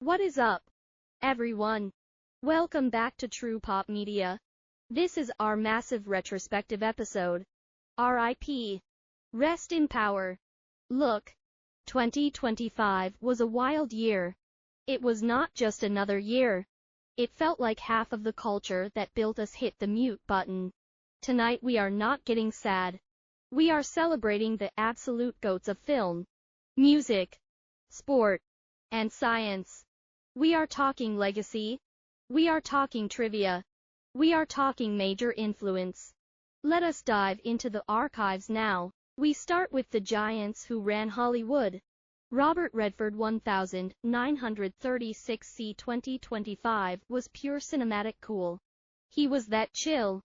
What is up, everyone? Welcome back to True Pop Media. This is our massive retrospective episode. R.I.P. Rest in power. Look, 2025 was a wild year. It was not just another year. It felt like half of the culture that built us hit the mute button. Tonight we are not getting sad. We are celebrating the absolute goats of film, music, sport, and science. We are talking legacy. We are talking trivia. We are talking major influence. Let us dive into the archives now. We start with the giants who ran Hollywood. Robert Redford 1936 c. 2025 was pure cinematic cool. He was that chill,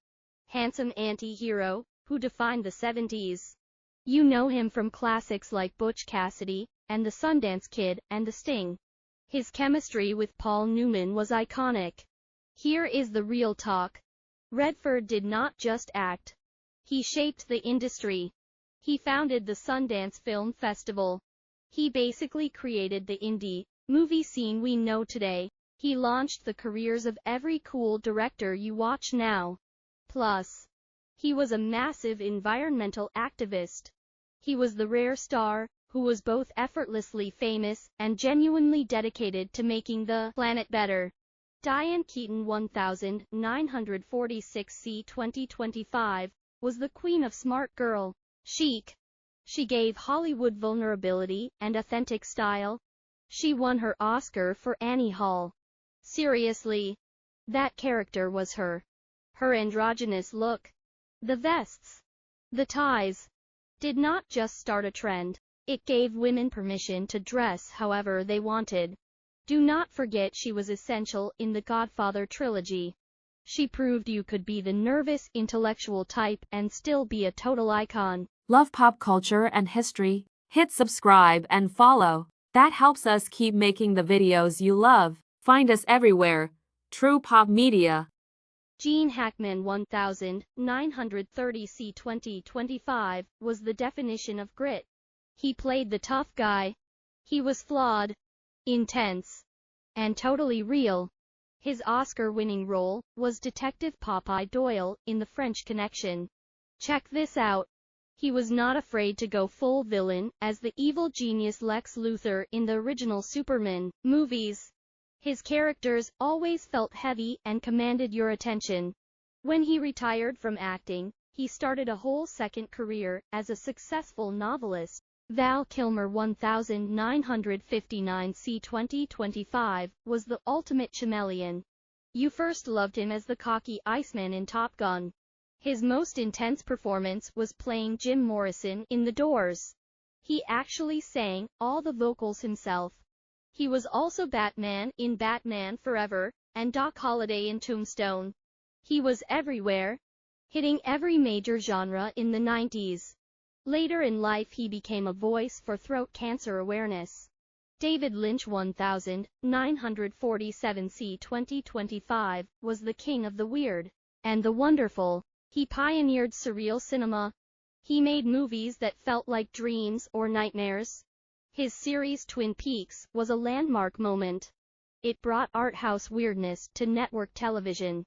handsome anti-hero who defined the 70s. You know him from classics like Butch Cassidy and The Sundance Kid and The Sting. His chemistry with Paul Newman was iconic. Here is the real talk. Redford did not just act. He shaped the industry. He founded the Sundance Film Festival. He basically created the indie movie scene we know today. He launched the careers of every cool director you watch now. Plus, he was a massive environmental activist. He was the rare star who was both effortlessly famous and genuinely dedicated to making the planet better. Diane Keaton 1946 c. 2025 was the queen of smart girl chic. She gave Hollywood vulnerability and authentic style. She won her Oscar for Annie Hall. Seriously, that character was her. Her androgynous look, the vests, the ties, did not just start a trend. It gave women permission to dress however they wanted. Do not forget she was essential in the Godfather trilogy. She proved you could be the nervous intellectual type and still be a total icon. Love pop culture and history? Hit subscribe and follow. That helps us keep making the videos you love. Find us everywhere. True Pop Media. Gene Hackman 1930 c. 2025 was the definition of grit. He played the tough guy. He was flawed, intense, and totally real. His Oscar-winning role was Detective Popeye Doyle in The French Connection. Check this out. He was not afraid to go full villain as the evil genius Lex Luthor in the original Superman movies. His characters always felt heavy and commanded your attention. When he retired from acting, he started a whole second career as a successful novelist. Val Kilmer 1959 c. 2025 was the ultimate chameleon. You first loved him as the cocky Iceman in Top Gun. His most intense performance was playing Jim Morrison in The Doors. He actually sang all the vocals himself. He was also Batman in Batman Forever and Doc Holliday in Tombstone. He was everywhere, hitting every major genre in the 90s. Later in life he became a voice for throat cancer awareness. David Lynch 1947 c. 2025 was the king of the weird and the wonderful. He pioneered surreal cinema. He made movies that felt like dreams or nightmares. His series Twin Peaks was a landmark moment. It brought art house weirdness to network television.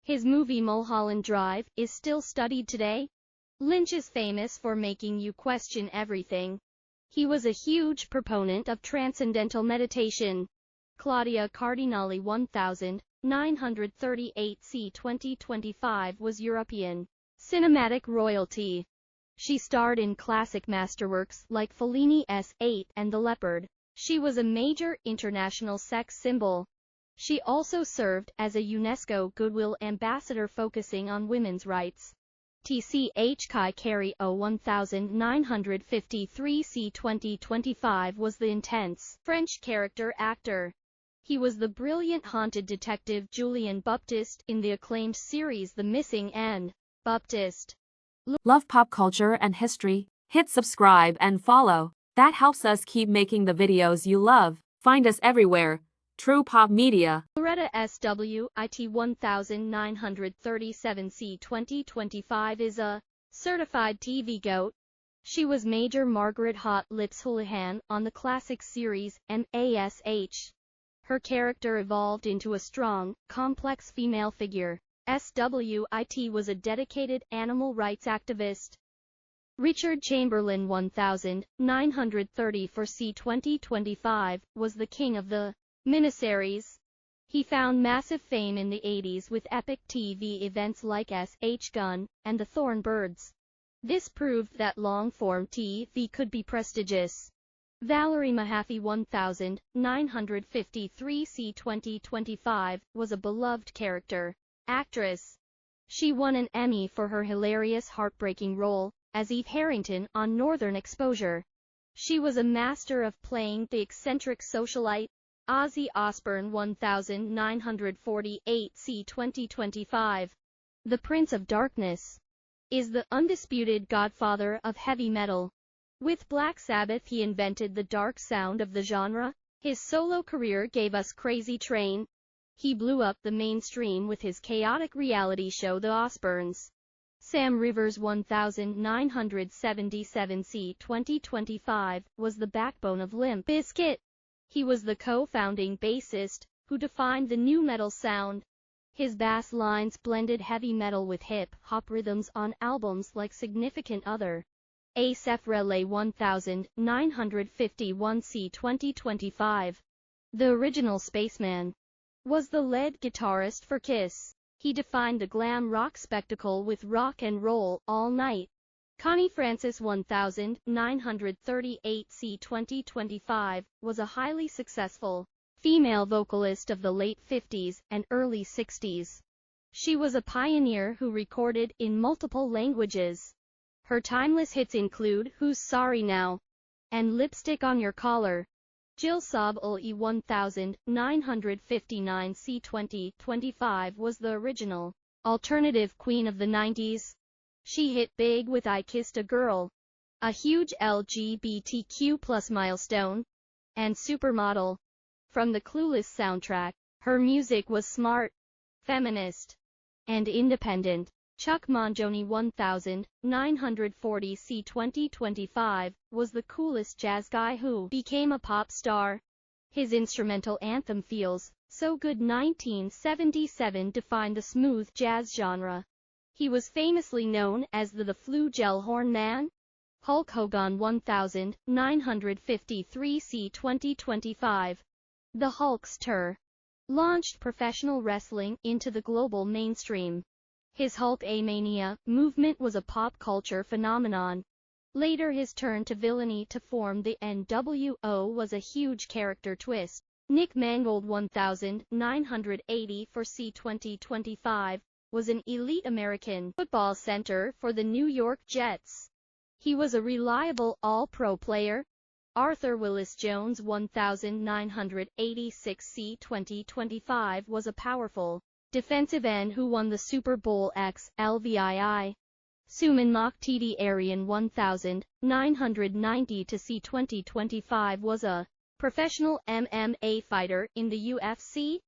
His movie Mulholland Drive is still studied today. Lynch is famous for making you question everything. He was a huge proponent of transcendental meditation. Claudia Cardinali 1938 c. 2025 was European cinematic royalty. She starred in classic masterworks like Fellini's 8 and The Leopard. She was a major international sex symbol. She also served as a UNESCO Goodwill Ambassador focusing on women's rights. T.C.H. Kai Carey 1953 c. 2025 was the intense French character actor. He was the brilliant haunted detective Julien Baptiste in the acclaimed series The Missing and Baptiste. Love pop culture and history? Hit subscribe and follow. That helps us keep making the videos you love. Find us everywhere. True Pop Media. Loretta SWIT 1937 c. 2025 is a certified TV goat. She was Major Margaret Hot Lips Houlihan on the classic series MASH. her character evolved into a strong, complex female figure. SWIT was a dedicated animal rights activist. Richard Chamberlain 1930 for c. 2025 was the king of the miniseries. He found massive fame in the 80s with epic TV events like S.H. Gun and the Thorn Birds. This proved that long-form TV could be prestigious. Valerie Mahaffey 1953 c. 2025 was a beloved character actress. She won an Emmy for her hilarious heartbreaking role as Eve Harrington on Northern Exposure. She was a master of playing the eccentric socialite. Ozzy Osbourne 1948 c. 2025. The Prince of Darkness is the undisputed godfather of heavy metal. With Black Sabbath he invented the dark sound of the genre. His solo career gave us Crazy Train. He blew up the mainstream with his chaotic reality show The Osbournes. Sam Rivers 1977 c. 2025 was the backbone of Limp Bizkit. He was the co-founding bassist who defined the nu metal sound. His bass lines blended heavy metal with hip-hop rhythms on albums like Significant Other. Asef Relay 1951 c. 2025. The original Spaceman was the lead guitarist for Kiss. He defined the glam rock spectacle with Rock and Roll All Night. Connie Francis 1938 c. 2025 was a highly successful female vocalist of the late 50s and early 60s. She was a pioneer who recorded in multiple languages. Her timeless hits include Who's Sorry Now and Lipstick on Your Collar. Jill Sobol 1959 c. 2025 was the original alternative queen of the 90s. She hit big with I Kissed a Girl, a huge LGBTQ+ milestone, and Supermodel. From the Clueless soundtrack, her music was smart, feminist, and independent. Chuck Mangione 1940 c. 2025 was the coolest jazz guy who became a pop star. His instrumental anthem Feels So Good 1977 defined the smooth jazz genre. He was famously known as the Flugelhorn Man. Hulk Hogan 1953 c. 2025. The Hulkster launched professional wrestling into the global mainstream. His Hulkamania movement was a pop culture phenomenon. Later his turn to villainy to form the NWO was a huge character twist. Nick Mangold 1980 for c. 2025 was an elite American football center for the New York Jets. He was a reliable all-pro player. Arthur Willis Jones 1986 c. 2025 was a powerful defensive end who won the Super Bowl XLVII. Suman Mokhtidi Arian 1990 to c. 2025 was a professional MMA fighter in the UFC.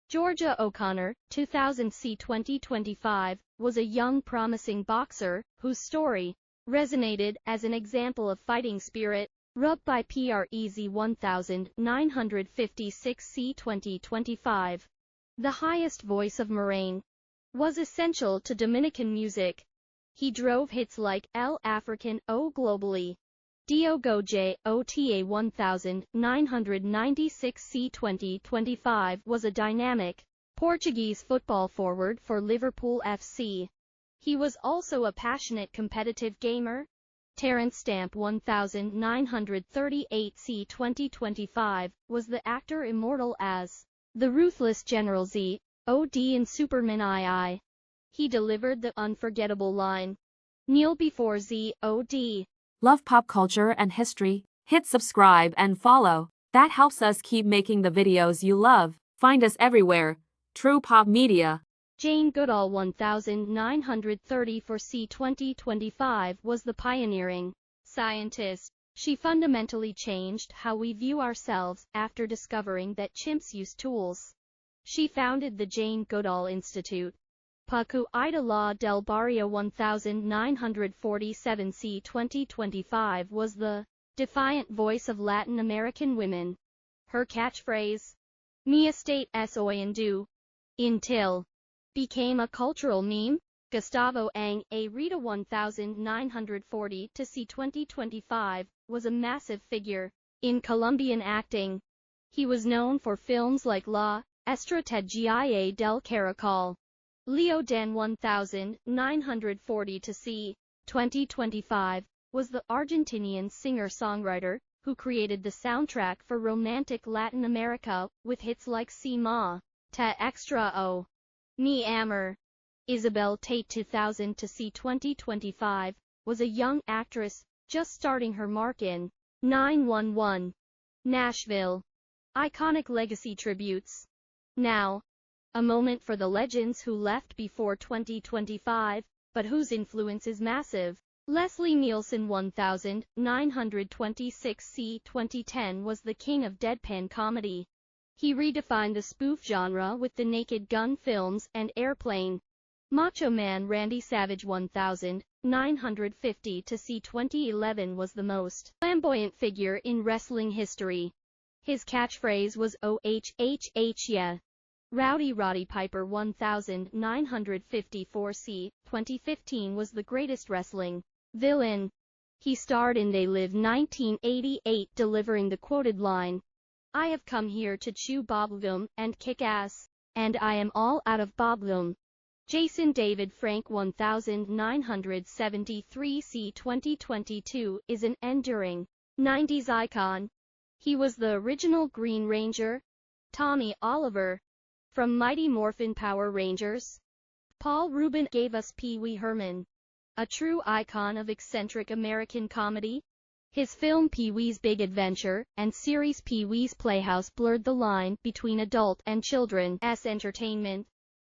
Georgia O'Connor 2000 c. 2025 was a young promising boxer whose story resonated as an example of fighting spirit. Rub by Prez 1956 c. 2025. The highest voice of Moraine was essential to Dominican music. He drove hits like El African O globally. Diogo J. Ota 1996 c. 2025 was a dynamic Portuguese football forward for Liverpool FC. He was also a passionate competitive gamer. Terence Stamp 1938 c. 2025 was the actor immortal as the ruthless General Z.O.D. in Superman II. He delivered the unforgettable line, "Kneel before Z.O.D." Love pop culture and history? Hit subscribe and follow. That helps us keep making the videos you love. Find us everywhere. True Pop Media. Jane Goodall 1930 for c. 2025 was the pioneering scientist. She fundamentally changed how we view ourselves after discovering that chimps use tools. She founded the Jane Goodall Institute. Paco Ida La del Barrio 1947 c. 2025 was the defiant voice of Latin American women. Her catchphrase, Mi estate soy do. Until. Became a cultural meme. Gustavo Ang, A. Rita 1940 to c. 2025, was a massive figure in Colombian acting. He was known for films like La Estrategia del Caracol. Leo Dan 1940 to c. 2025, was the Argentinian singer-songwriter who created the soundtrack for romantic Latin America with hits like Si Ma, Te Extra o Mi Amor. Isabel Tate 2000 to c. 2025, was a young actress just starting her mark in 911. Nashville. Iconic legacy tributes. Now, a moment for the legends who left before 2025, but whose influence is massive. Leslie Nielsen 1926 c. 2010 was the king of deadpan comedy. He redefined the spoof genre with the Naked Gun films and Airplane. Macho Man Randy Savage 1950 to c. 2011 was the most flamboyant figure in wrestling history. His catchphrase was OHHH yeah. Rowdy Roddy Piper 1954 c. 2015 was the greatest wrestling villain. He starred in They Live 1988, delivering the quoted line, "I have come here to chew bubblegum and kick ass, and I am all out of bubblegum." Jason David Frank 1973 c. 2022 is an enduring 90s icon. He was the original Green Ranger. Tommy Oliver from Mighty Morphin Power Rangers. Paul Rubin gave us Pee Wee Herman, a true icon of eccentric American comedy. His film Pee Wee's Big Adventure and series Pee Wee's Playhouse blurred the line between adult and children's entertainment.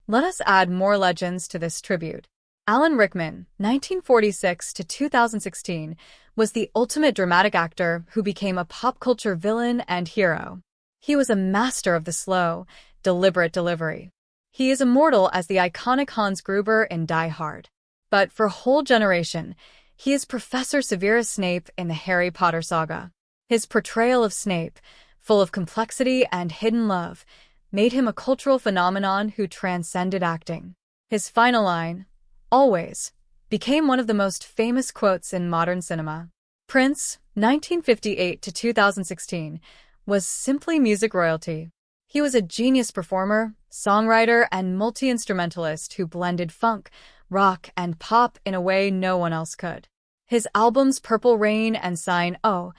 Let us add more legends to this tribute. Alan Rickman, 1946 to 2016, was the ultimate dramatic actor who became a pop culture villain and hero. He was a master of the slow, deliberate delivery. He is immortal as the iconic Hans Gruber in Die Hard. But for a whole generation, he is Professor Severus Snape in the Harry Potter saga. His portrayal of Snape, full of complexity and hidden love, made him a cultural phenomenon who transcended acting. His final line, "Always," became one of the most famous quotes in modern cinema. Prince, 1958 to 2016, was simply music royalty. He was a genius performer, songwriter, and multi-instrumentalist who blended funk, rock, and pop in a way no one else could. His albums Purple Rain and Sign O'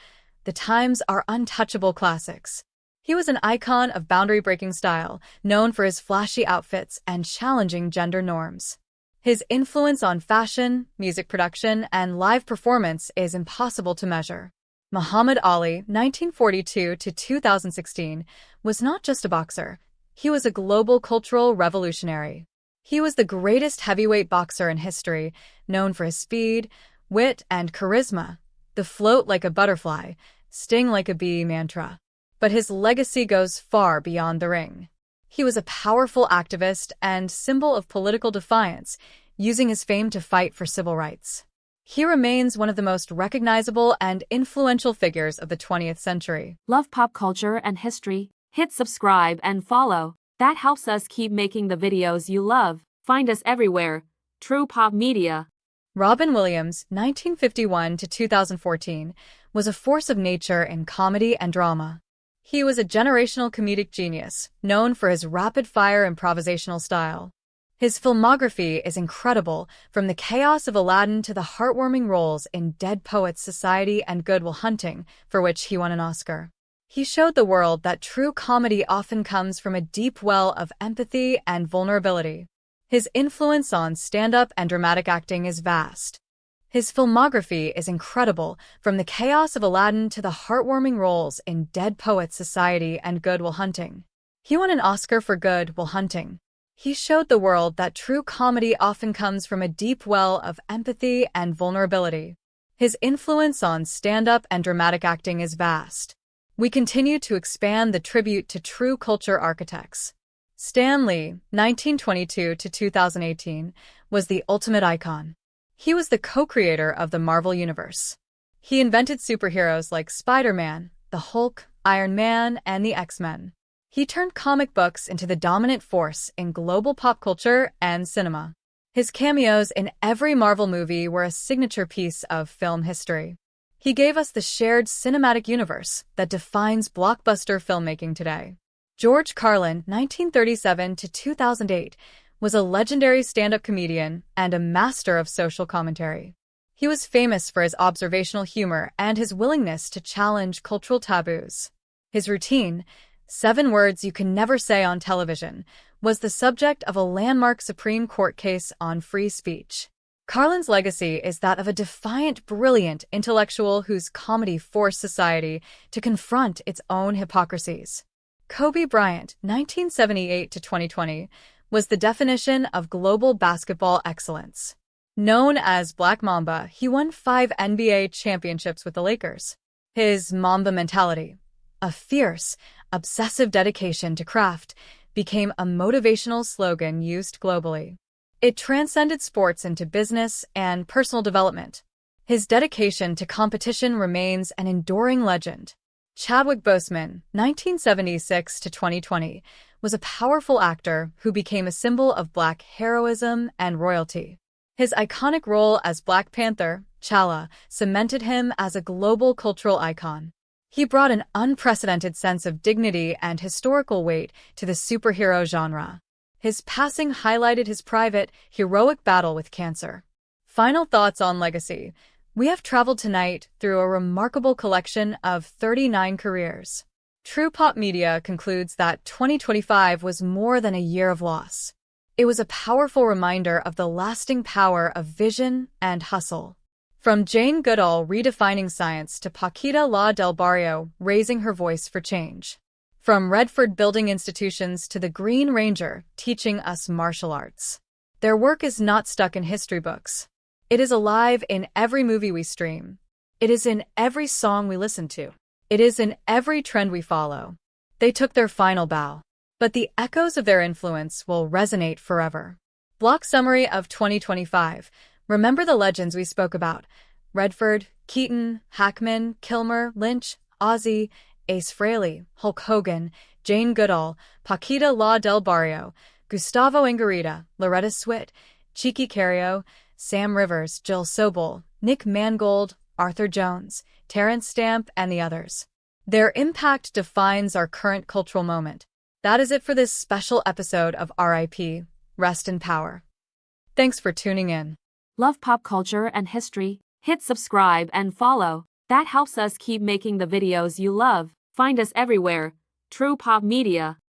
the Times are untouchable classics. He was an icon of boundary-breaking style, known for his flashy outfits and challenging gender norms. His influence on fashion, music production, and live performance is impossible to measure. Muhammad Ali, 1942 to 2016, was not just a boxer. He was a global cultural revolutionary. He was the greatest heavyweight boxer in history, known for his speed, wit, and charisma, the float like a butterfly, sting like a bee mantra. But his legacy goes far beyond the ring. He was a powerful activist and symbol of political defiance, using his fame to fight for civil rights. He remains one of the most recognizable and influential figures of the 20th century. Love pop culture and history? Hit subscribe and follow. That helps us keep making the videos you love. Find us everywhere. True Pop Media. Robin Williams, 1951 to 2014, was a force of nature in comedy and drama. He was a generational comedic genius, known for his rapid-fire improvisational style. His filmography is incredible, from the chaos of Aladdin to the heartwarming roles in Dead Poets Society and Good Will Hunting, for which he won an Oscar. He showed the world that true comedy often comes from a deep well of empathy and vulnerability. His influence on stand-up and dramatic acting is vast. His filmography is incredible, from the chaos of Aladdin to the heartwarming roles in Dead Poets Society and Good Will Hunting. He won an Oscar for Good Will Hunting. He showed the world that true comedy often comes from a deep well of empathy and vulnerability. His influence on stand-up and dramatic acting is vast. We continue to expand the tribute to true culture architects. Stan Lee, 1922 to 2018, was the ultimate icon. He was the co-creator of the Marvel Universe. He invented superheroes like Spider-Man, the Hulk, Iron Man, and the X-Men. He turned comic books into the dominant force in global pop culture and cinema. His cameos in every Marvel movie were a signature piece of film history. He gave us the shared cinematic universe that defines blockbuster filmmaking today. George Carlin, 1937 to 2008, was a legendary stand-up comedian and a master of social commentary. He was famous for his observational humor and his willingness to challenge cultural taboos. His routine, 7 words you can never say on television, was the subject of a landmark Supreme Court case on free speech. Carlin's legacy is that of a defiant, brilliant intellectual whose comedy forced society to confront its own hypocrisies. Kobe Bryant, 1978 to 2020, was the definition of global basketball excellence. Known as Black Mamba, he won 5 NBA championships with the Lakers. His Mamba mentality, a fierce, obsessive dedication to craft, became a motivational slogan used globally. It transcended sports into business and personal development. His dedication to competition remains an enduring legend. Chadwick Boseman, 1976 to 2020, was a powerful actor who became a symbol of Black heroism and royalty. His iconic role as Black Panther, T'Challa, cemented him as a global cultural icon. He brought an unprecedented sense of dignity and historical weight to the superhero genre. His passing highlighted his private, heroic battle with cancer. Final thoughts on legacy. We have traveled tonight through a remarkable collection of 39 careers. True Pop Media concludes that 2025 was more than a year of loss. It was a powerful reminder of the lasting power of vision and hustle. From Jane Goodall redefining science to Paquita La Del Barrio raising her voice for change. From Redford building institutions to the Green Ranger teaching us martial arts. Their work is not stuck in history books. It is alive in every movie we stream. It is in every song we listen to. It is in every trend we follow. They took their final bow, but the echoes of their influence will resonate forever. Block summary of 2025. Remember the legends we spoke about: Redford, Keaton, Hackman, Kilmer, Lynch, Ozzy, Ace Frehley, Hulk Hogan, Jane Goodall, Paquita La Del Barrio, Gustavo Ingarita, Loretta Swit, Cheeky Cario, Sam Rivers, Jill Sobol, Nick Mangold, Arthur Jones, Terrence Stamp, and the others. Their impact defines our current cultural moment. That is it for this special episode of RIP, Rest in Power. Thanks for tuning in. Love pop culture and history? Hit subscribe and follow. That helps us keep making the videos you love. Find us everywhere. True Pop Media.